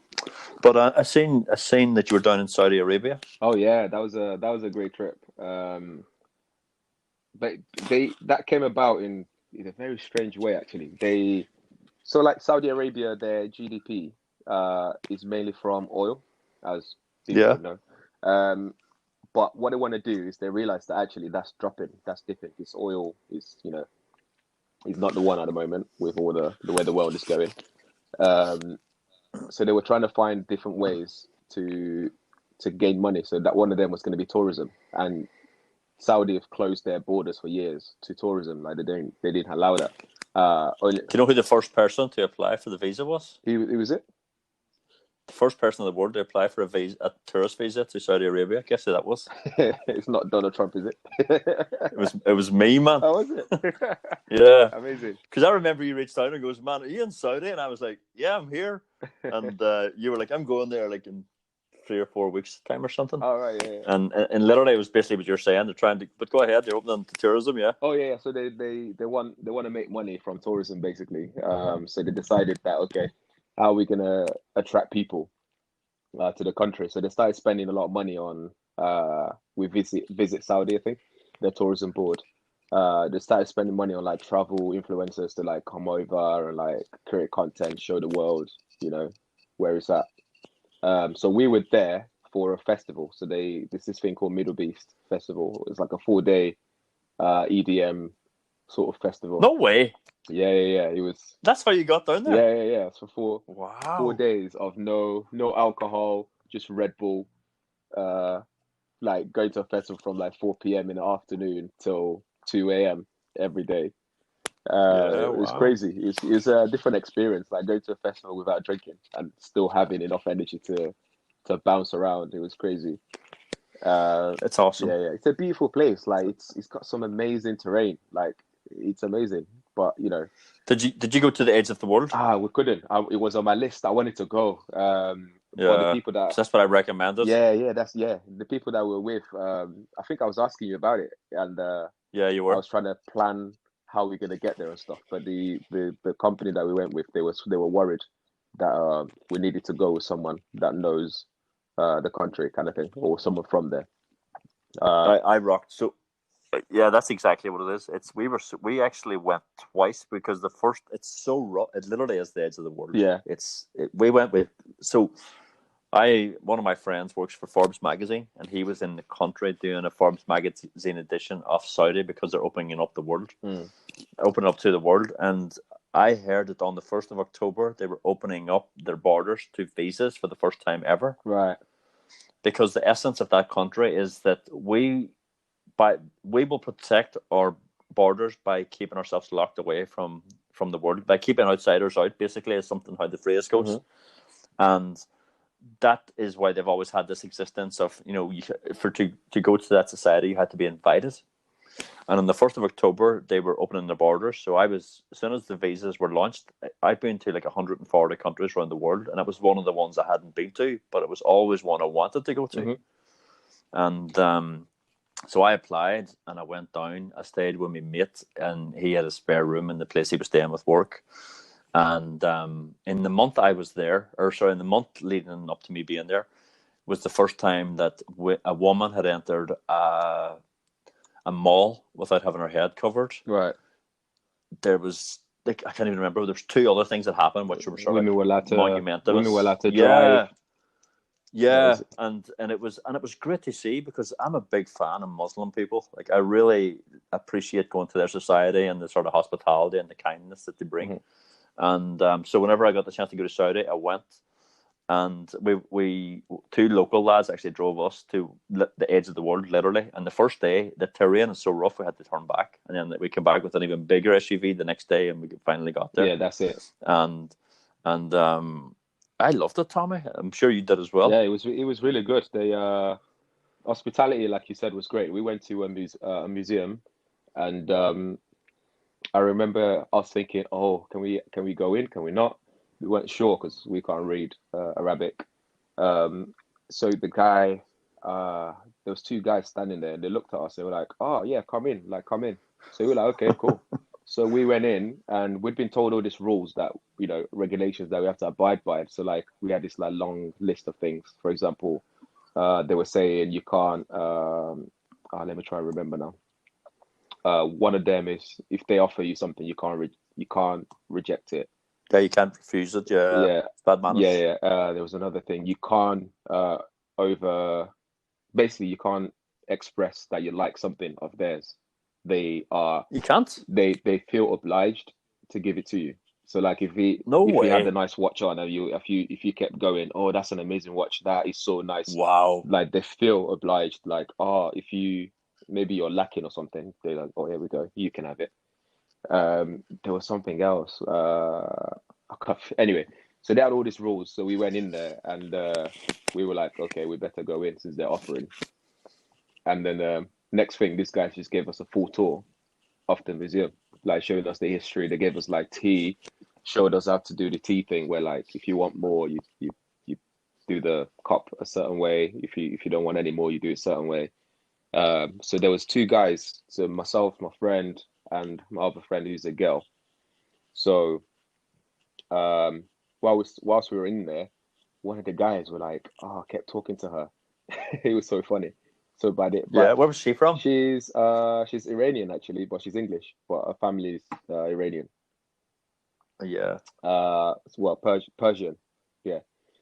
but I seen that you were down in Saudi Arabia. oh yeah, that was a great trip. But they that came about in a very strange way actually. So like Saudi Arabia, their GDP is mainly from oil, as people Yeah. would know. Um, but what they want to do is they realize that actually that's dropping, that's dipping. This oil is not the one at the moment with all the way the world is going. Um, so they were trying to find different ways to gain money. So that one of them was going to be tourism, and Saudi have closed their borders for years to tourism. Like they didn't allow that. Only, Do you know who the first person to apply for the visa was? who was it? The first person in the world to apply for a tourist visa to Saudi Arabia. Guess who that was? It's not Donald Trump, is it? It was me, man. Oh, was it? Yeah, Amazing. because I remember you reached out and goes, "Man, are you in Saudi?" And I was like, "Yeah, I'm here." And you were like, "I'm going there like in 3 or 4 weeks time or something." All right, yeah, yeah. And literally, it was basically what you're saying. They're trying to, but go ahead. They're opening to tourism, yeah. Oh yeah, yeah. So they want to make money from tourism basically. So they decided that okay, how are we gonna attract people to the country? So they started spending a lot of money on we visit Saudi, I think, their tourism board. They started spending money on like travel influencers to like come over and like create content, show the world, you know, where it's at. So we were there for a festival. So there's this thing called Middle Beast Festival. It's like a 4 day EDM sort of festival. No way. Yeah, yeah, yeah. It was That's how you got down there. yeah, yeah, yeah. It's for four Wow. days of no alcohol, just Red Bull. Uh, like going to a festival from like 4 p.m. in the afternoon till 2 a.m. every day. Yeah. It was Wow. crazy. It's a different experience, like going to a festival without drinking and still having enough energy to bounce around. It was crazy. It's awesome. Yeah, yeah. It's a beautiful place. Like it's got some amazing terrain. Like it's amazing. But Did you go to the edge of the world? we couldn't. It was on my list. I wanted to go. But the Yeah, people that, 'cause that's what I recommended. the people that we're with. I think I was asking you about it, and Yeah, you I were. was trying to plan how we're gonna get there and stuff. But the company that we went with, they were worried that we needed to go with someone that knows the country, kind of thing, or someone from there. I rocked. So yeah, that's exactly what it is. We actually went twice because the first, it's so rough. It literally is the edge of the world. Yeah. We went with, so one of my friends works for Forbes magazine, and he was in the country doing a Forbes magazine edition of Saudi because they're opening up to the world. And I heard that on the 1st of October they were opening up their borders to visas for the first time ever. Right. Because the essence of that country is that we will protect our borders by keeping ourselves locked away from the world, by keeping outsiders out, basically, is something how the phrase goes. And that is why they've always had this existence of, to go to that society, you had to be invited. And on the 1st of October, they were opening their borders. So as soon as the visas were launched, I've been to like 140 countries around the world, and it was one of the ones I hadn't been to, but it was always one I wanted to go to. And so I applied, and I went down. I stayed with my mate, and he had a spare room in the place he was staying with work. And in the month I was there, in the month leading up to me being there, was the first time that a woman had entered a mall without having her head covered. Right. There was, like, I can't even remember. There's two other things that happened, which were sort women of were allowed to, monumental. Women were allowed to drive. Yeah, and it was great to see, because I'm a big fan of Muslim people. Like, I really appreciate going to their society and the sort of hospitality and the kindness that they bring. And so whenever I got the chance to go to Saudi, I went. And we two local lads actually drove us to the edge of the world, literally. And the first day, the terrain is so rough, we had to turn back. And then we came back with an even bigger SUV the next day, and we finally got there. Yeah, that's it. And I loved it, Tommy. I'm sure you did as well. Yeah, it was really good. The hospitality, like you said, was great. We went to a museum, and I remember us thinking, "Oh, can we go in? Can we not?" We weren't sure because we can't read Arabic. So the guy, there was two guys standing there, and they looked at us. They were like, "Oh yeah, come in, come in." So we were like, "Okay, cool." So we went in, and we'd been told all these rules that, regulations that we have to abide by. So like we had this like long list of things. For example, they were saying you can't. Let me try and remember now. One of them is if they offer you something, you can't reject it. Yeah, you can't refuse it. Yeah, bad manners. Yeah. There was another thing. You can't basically you can't express that you like something of theirs. You can't. They feel obliged to give it to you. So like if you had a nice watch on, and if you kept going, "Oh, that's an amazing watch. That is so nice." Wow. Like they feel obliged. Like, if maybe you're lacking or something, they're like, "Oh, here we go. You can have it." There was something else. Anyway, so they had all these rules. So we went in there, and we were like, "Okay, we better go in since they're offering." And then next thing, this guy just gave us a full tour of the museum, like showing us the history. They gave us like tea, showed us how to do the tea thing, where like if you want more, you do the cup a certain way. If you don't want any more, you do it a certain way. So there was two guys, so myself, my friend, and my other friend who's a girl. So whilst we were in there, one of the guys were like, kept talking to her. It was so funny. So where was she from? She's Iranian actually, but she's English, but her family's Iranian. Yeah. Persian. Yeah.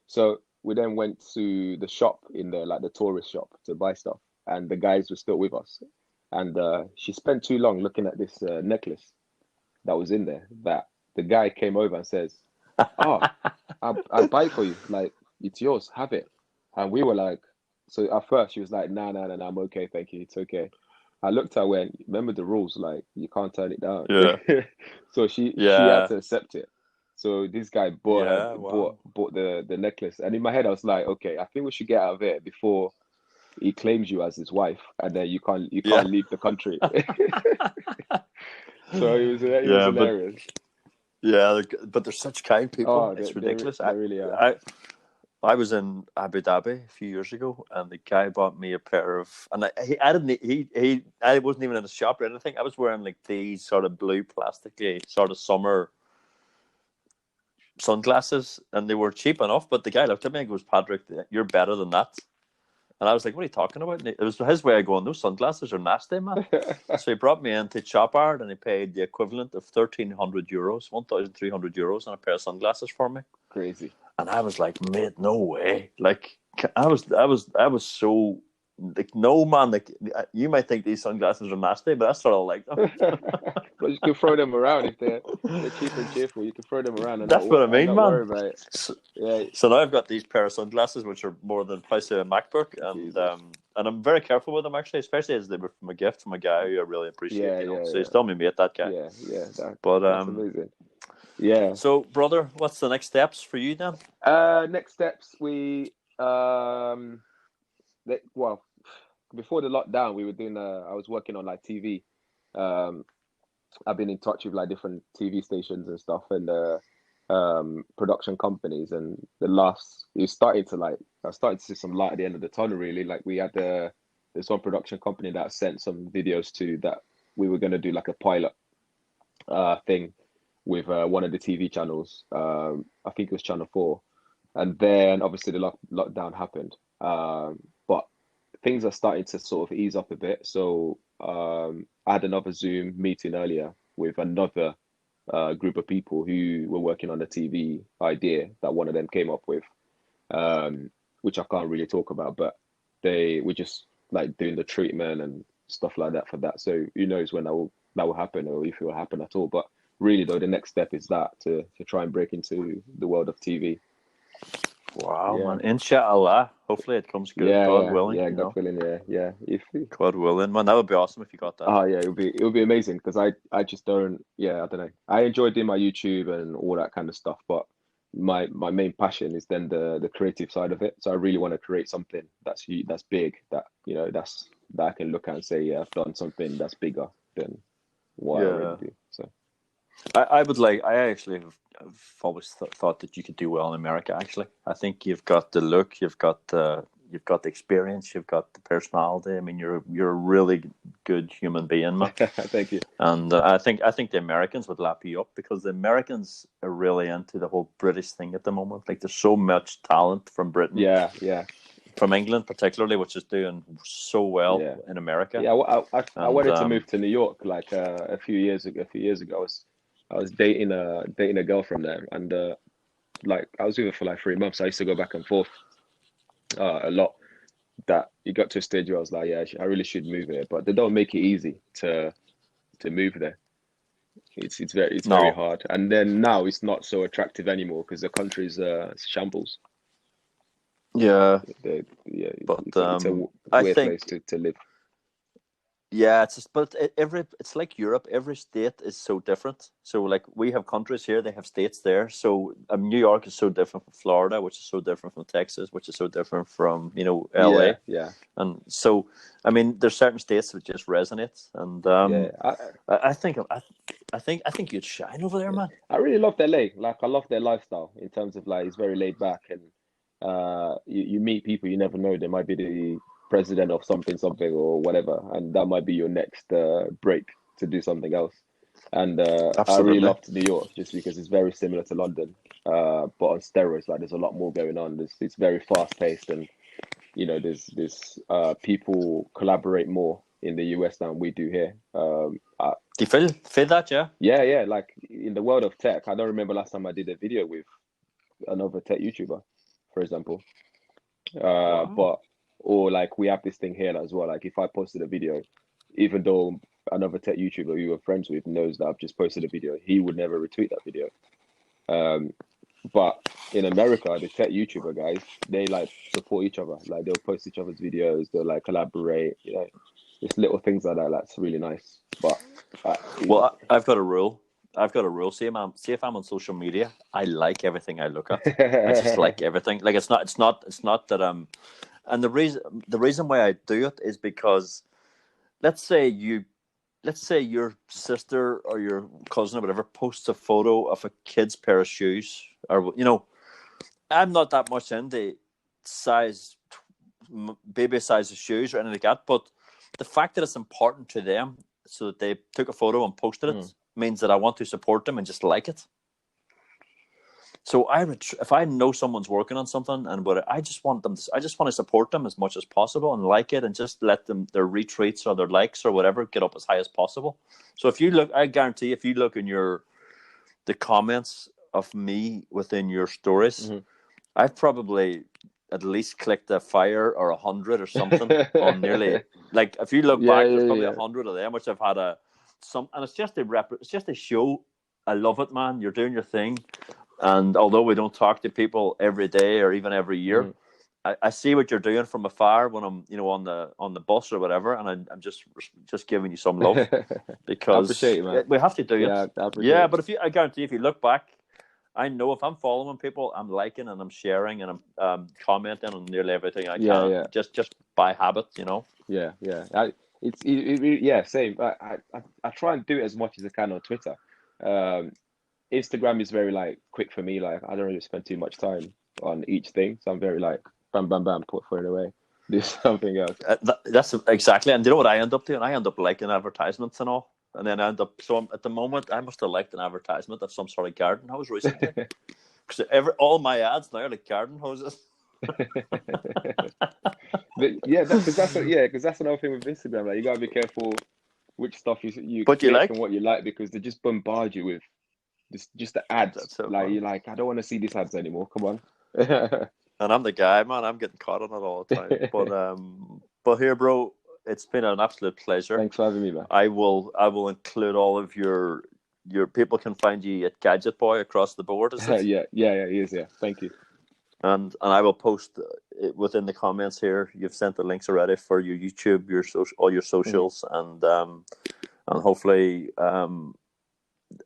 So we then went to the shop in there, like the tourist shop, to buy stuff, and the guys were still with us. And she spent too long looking at this necklace that was in there, that the guy came over and says, I'll buy it for you. Like, it's yours, have it. And we were like, so at first she was like, no, I'm okay, thank you, it's okay. I looked at her and went, remember the rules, like, you can't turn it down. Yeah. So she had to accept it. So this guy bought the necklace. And in my head, I was like, okay, I think we should get out of here before he claims you as his wife, and then you can't leave the country. So it was hilarious. But they're such kind people. It's ridiculous. They really are. I was in Abu Dhabi a few years ago, and the guy bought me a pair of, and I wasn't even in a shop or anything. I was wearing like these sort of blue plasticky sort of summer sunglasses, and they were cheap enough. But the guy looked at me and goes, "Patrick, you're better than that." And I was like, "What are you talking about?" And it was his way of going, "Those sunglasses are nasty, man." So he brought me into Chop Art, and he paid the equivalent of €1,300, €1,300 on a pair of sunglasses for me. Crazy. And I was like, "Mate, no way!" Like, I was so like, no, man. Like, you might think these sunglasses are nasty, but I sort of like them. But you can throw them around if they're cheap and cheerful. You can throw them around and That's what I mean, not man. worry about it. Yeah. So now I've got these pair of sunglasses, which are more than the price of a MacBook, and I'm very careful with them, actually, especially as they were from a gift from a guy who I really appreciate. So he's telling me mate, that guy. That's amazing. Yeah. So, brother, what's the next steps for you then? Next steps, before the lockdown, we were doing. I was working on like TV. I've been in touch with like different TV stations and stuff, and production companies. And I started to see some light at the end of the tunnel. Really, like we had there's one production company that sent some videos to that we were going to do like a pilot thing with one of the TV channels. I think it was Channel 4. And then obviously the lockdown happened. But things are starting to sort of ease up a bit. So I had another Zoom meeting earlier with another group of people who were working on the TV idea that one of them came up with, which I can't really talk about, but they were just like doing the treatment and stuff like that for that. So who knows when that will happen, or if it will happen at all. But really, though, the next step is that to try and break into the world of TV. Wow, man! Inshallah, hopefully it comes good. God willing. Yeah, God willing. Yeah. God willing, man, that would be awesome if you got that. Oh yeah, it would be amazing, because I just don't. Yeah, I don't know. I enjoy doing my YouTube and all that kind of stuff, but my main passion is then the creative side of it. So I really want to create something that's big, that that I can look at and say, yeah, I've done something that's bigger than what I already do. So I actually have always thought that you could do well in America. Actually, I think you've got the look, you've got the experience, you've got the personality. I mean, you're a really good human being, man. Thank you. And I think the Americans would lap you up, because the Americans are really into the whole British thing at the moment. Like, there's so much talent from Britain. Yeah. From England, particularly, which is doing so well in America. Yeah, I wanted to move to New York like a few years ago. I was dating a girl from there, and like I was with her for like 3 months. I used to go back and forth a lot. That you got to a stage where I was like, yeah, I really should move here, but they don't make it easy to move there. It's very hard, and then now it's not so attractive anymore because the country's shambles. Yeah, but it's a weird place to live. Yeah, it's like Europe. Every state is so different. So like we have countries here, they have states there. So New York is so different from Florida, which is so different from Texas, which is so different from LA. Yeah. And so I mean, there's certain states that just resonate, and I think you'd shine over there, man. I really love LA. Like, I love their lifestyle in terms of like it's very laid back, and you meet people you never know. They might be the president of something or whatever, and that might be your next break to do something else. And I really loved New York just because it's very similar to London, but on steroids. Like, there's a lot more going on. It's very fast paced, and there's people collaborate more in the US than we do here. Do you feel that? Yeah. Like, in the world of tech, I don't remember last time I did a video with another tech YouTuber, for example. But or like, we have this thing here as well. Like, if I posted a video, even though another tech YouTuber we were friends with knows that I've just posted a video, he would never retweet that video. But in America, the tech YouTuber guys, they like support each other. Like, they'll post each other's videos, they'll like collaborate. Just little things like that. That's really nice. But I've got a rule. See if I'm on social media, I like everything I look at. I just like everything. Like, it's not that I'm. And the reason why I do it is because, let's say your sister or your cousin or whatever posts a photo of a kid's pair of shoes, or I'm not that much into baby size of shoes or anything like that, but the fact that it's important to them, so that they took a photo and posted it, means that I want to support them and just like it. So if I know someone's working on something, and I just want to support them as much as possible and like it, and just let them, their retweets or their likes or whatever, get up as high as possible. So if you look, I guarantee, if you look in the comments of me within your stories, I've probably at least clicked a fire or 100 or something on nearly, like, if you look back, there's probably 100 of them which I've had and it's just to show I love it, man. You're doing your thing. And although we don't talk to people every day or even every year, I see what you're doing from afar when I'm, on the bus or whatever, and I'm just giving you some love, because I appreciate it, man. We have to do it. I But I guarantee, if you look back, I know if I'm following people, I'm liking and I'm sharing and I'm commenting on nearly everything I can, just by habit, Yeah. Same. I try and do it as much as I can on Twitter. Instagram is very like quick for me. Like, I don't really spend too much time on each thing, so I'm very like bam, bam, bam, put it away, do something else. That's exactly. And do you know what I end up doing? I end up liking advertisements and all, and then I end up. So at the moment, I must have liked an advertisement of some sort of garden hose recently, because all my ads now are like garden hoses. But because that's another thing with Instagram. Like, you gotta be careful which stuff you click and what you like, because they just bombard you with just the ads. Like, you're like, I don't want to see these ads anymore. Come on. And I'm the guy, man. I'm getting caught on it all the time. But here, bro, it's been an absolute pleasure. Thanks for having me, man. I will include all of your people can find you at Gadget Boy across the board. Is it? Yeah, he is. Yeah, thank you. And I will post it within the comments here. You've sent the links already for your YouTube, all your socials, and hopefully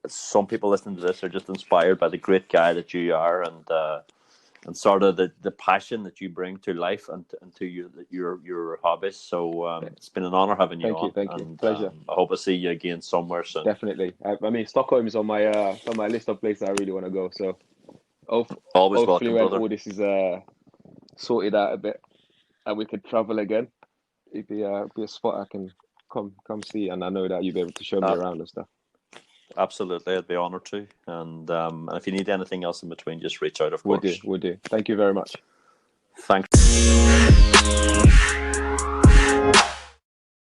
some people listening to this are just inspired by the great guy that you are, and sort of the passion that you bring to life and to your hobbies. So it's been an honor having you on. Thank you. Pleasure. I hope I see you again somewhere soon. Definitely. I mean, Stockholm is on my list of places I really want to go. So always welcome, when brother. all this is sorted out a bit and we can travel again, it'd be a spot I can come see, and I know that you'll be able to show me around and stuff. Absolutely, I'd be honored to. And if you need anything else in between, just reach out, of course. We'll do. Thank you very much. Thanks.